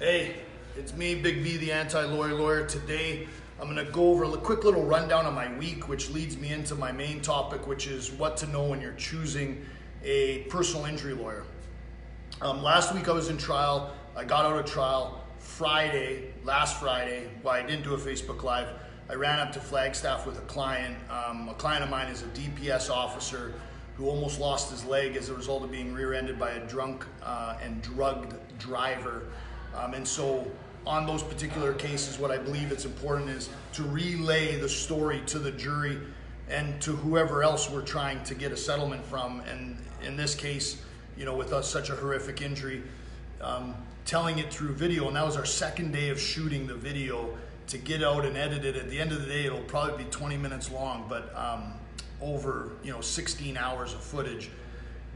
Hey, it's me, Big V, the anti-lawyer. Today, I'm gonna go over a quick little rundown of my week, which leads me into my main topic, which is what to know when you're choosing a personal injury lawyer. Last week I was in trial. I got out of trial last Friday. Well, I didn't do a Facebook Live. I ran up to Flagstaff with a client. A client of mine is a DPS officer who almost lost his leg as a result of being rear-ended by a drunk and drugged driver. And so on those particular cases, what I believe it's important is to relay the story to the jury and to whoever else we're trying to get a settlement from. And in this case, you know, with us such a horrific injury, telling it through video. And that was our second day of shooting the video to get out and edit it. At the end of the day, it'll probably be 20 minutes long, but over 16 hours of footage.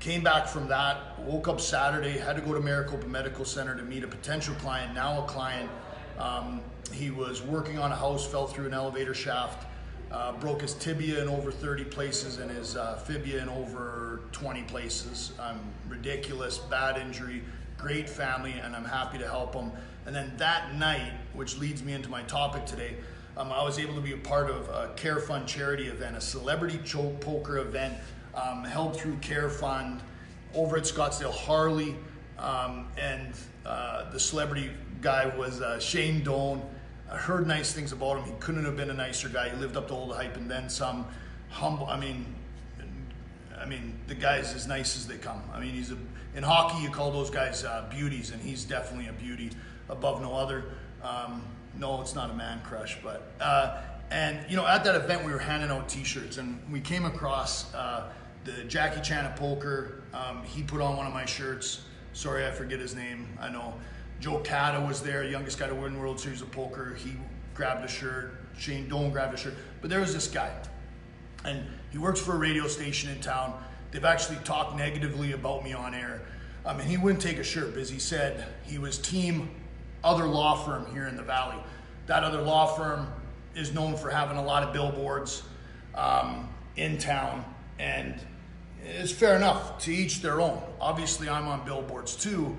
Came back from that, woke up Saturday, had to go to Maricopa Medical Center to meet a potential client, now a client. He was working on a house, fell through an elevator shaft, broke his tibia in over 30 places and his fibia in over 20 places. Ridiculous, bad injury, great family, and I'm happy to help him. And then that night, which leads me into my topic today, I was able to be a part of a Care Fund charity event, a celebrity poker event held through Care Fund over at Scottsdale. Harley and the celebrity guy was Shane Doan. I heard nice things about him. He couldn't have been a nicer guy. He lived up to all the hype and then some. Humble. I mean, the guy's as nice as they come. I mean, in hockey you call those guys beauties, and he's definitely a beauty above no other. No, it's not a man crush, but and at that event we were handing out T-shirts, and we came across the Jackie Chan of poker. He put on one of my shirts. Sorry, I forget his name. I know. Joe Cata was there, youngest guy to win World Series of Poker. He grabbed a shirt. Shane Doan grabbed a shirt. But there was this guy, and he works for a radio station in town. They've actually talked negatively about me on air. And he wouldn't take a shirt because he said he was team other law firm here in the Valley. That other law firm is known for having a lot of billboards in town, and it's fair enough, to each their own. Obviously I'm on billboards too,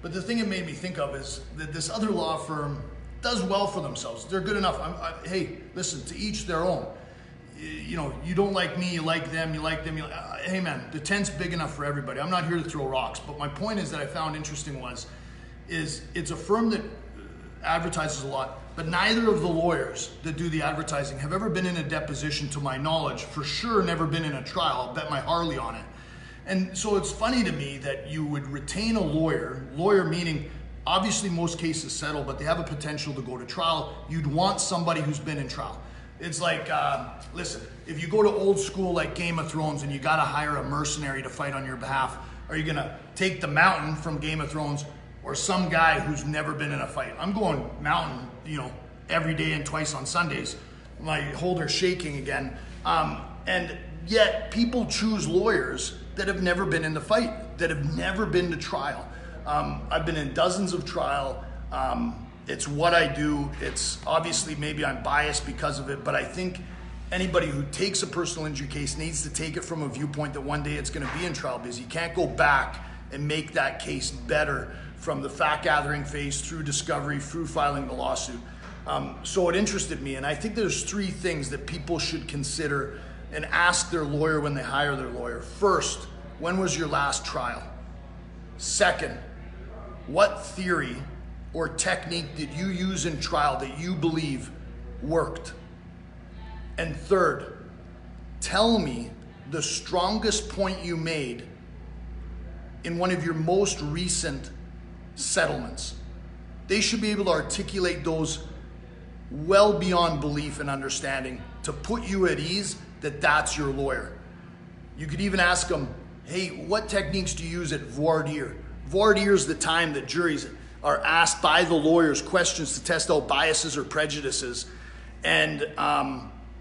but the thing it made me think of is that this other law firm does well for themselves. They're good enough. Hey, listen, to each their own. You don't like me, you like them, hey man, the tent's big enough for everybody. I'm not here to throw rocks, but my point is that I found interesting is it's a firm that advertises a lot, but neither of the lawyers that do the advertising have ever been in a deposition, to my knowledge. For sure never been in a trial. I'll bet my Harley on it. And so it's funny to me that you would retain a lawyer meaning obviously most cases settle, but they have a potential to go to trial. You'd want somebody who's been in trial. It's like, listen, if you go to old school like Game of Thrones and you gotta hire a mercenary to fight on your behalf, are you gonna take the Mountain from Game of Thrones or some guy who's never been in a fight? I'm going Mountain, every day and twice on Sundays. My holder's shaking again. And yet people choose lawyers that have never been in the fight, that have never been to trial. I've been in dozens of trial. It's what I do. It's obviously maybe I'm biased because of it, but I think anybody who takes a personal injury case needs to take it from a viewpoint that one day it's going to be in trial, because you can't go back and make that case better from the fact gathering phase through discovery, through filing the lawsuit. So it interested me, and I think there's three things that people should consider and ask their lawyer when they hire their lawyer. First, when was your last trial? Second, what theory or technique did you use in trial that you believe worked? And third, tell me the strongest point you made in one of your most recent settlements. They should be able to articulate those well beyond belief and understanding to put you at ease that that's your lawyer. You could even ask them, hey, what techniques do you use at voir dire? Voir dire is the time that juries are asked by the lawyers questions to test out biases or prejudices. And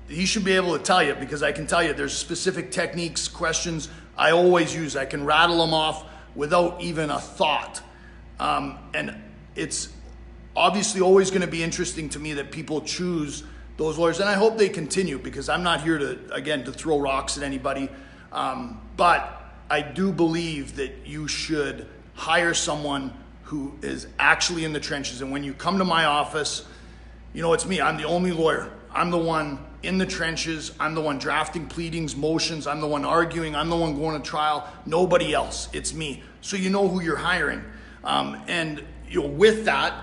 he should be able to tell you, because I can tell you there's specific techniques, questions I always use. I can rattle them off without even a thought. And it's obviously always going to be interesting to me that people choose those lawyers, and I hope they continue, because I'm not here to throw rocks at anybody. But I do believe that you should hire someone who is actually in the trenches. And when you come to my office, you know, it's me. I'm the only lawyer. I'm the one in the trenches. I'm the one drafting pleadings, motions. I'm the one arguing. I'm the one going to trial. Nobody else. It's me. So you know who you're hiring. And you know, with that,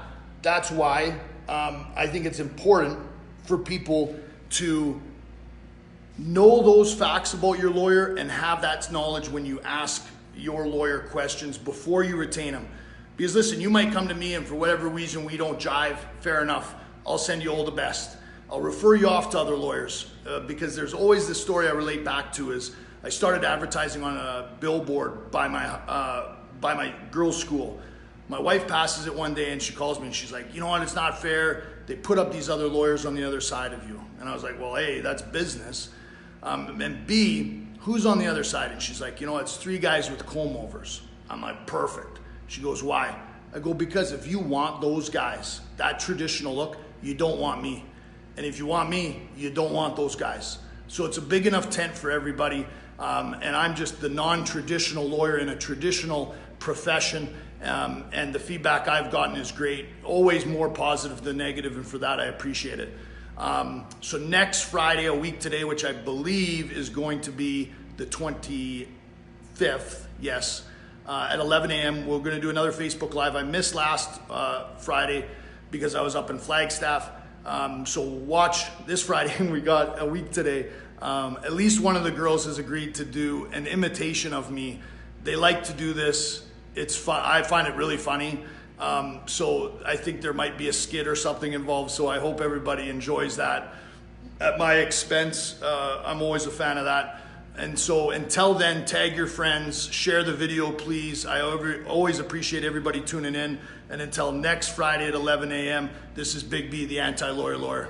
that's why I think it's important for people to know those facts about your lawyer and have that knowledge when you ask your lawyer questions before you retain them. Because listen, you might come to me and for whatever reason we don't jive, fair enough. I'll send you all the best. I'll refer you off to other lawyers because there's always this story I relate back to is I started advertising on a billboard by my girls' school. My wife passes it one day and she calls me and she's like, you know what, it's not fair. They put up these other lawyers on the other side of you. And I was like, well, A, that's business. And B, who's on the other side? And she's like, you know, it's 3 guys with comb overs. I'm like, perfect. She goes, why? I go, because if you want those guys, that traditional look, you don't want me. And if you want me, you don't want those guys. So it's a big enough tent for everybody. And I'm just the non-traditional lawyer in a traditional profession. And the feedback I've gotten is great. Always more positive than negative. And for that, I appreciate it. So next Friday, a week today, which I believe is going to be the 25th, yes, at 11 a.m., we're going to do another Facebook Live. I missed last Friday because I was up in Flagstaff. So watch this Friday, and we got a week today. At least one of the girls has agreed to do an imitation of me. They like to do this. It's fun. I find it really funny. So I think there might be a skit or something involved. So I hope everybody enjoys that at my expense. I'm always a fan of that. And so until then, tag your friends, share the video, please. I always appreciate everybody tuning in. And until next Friday at 11 a.m., this is Big B, the Anti-Lawyer Lawyer.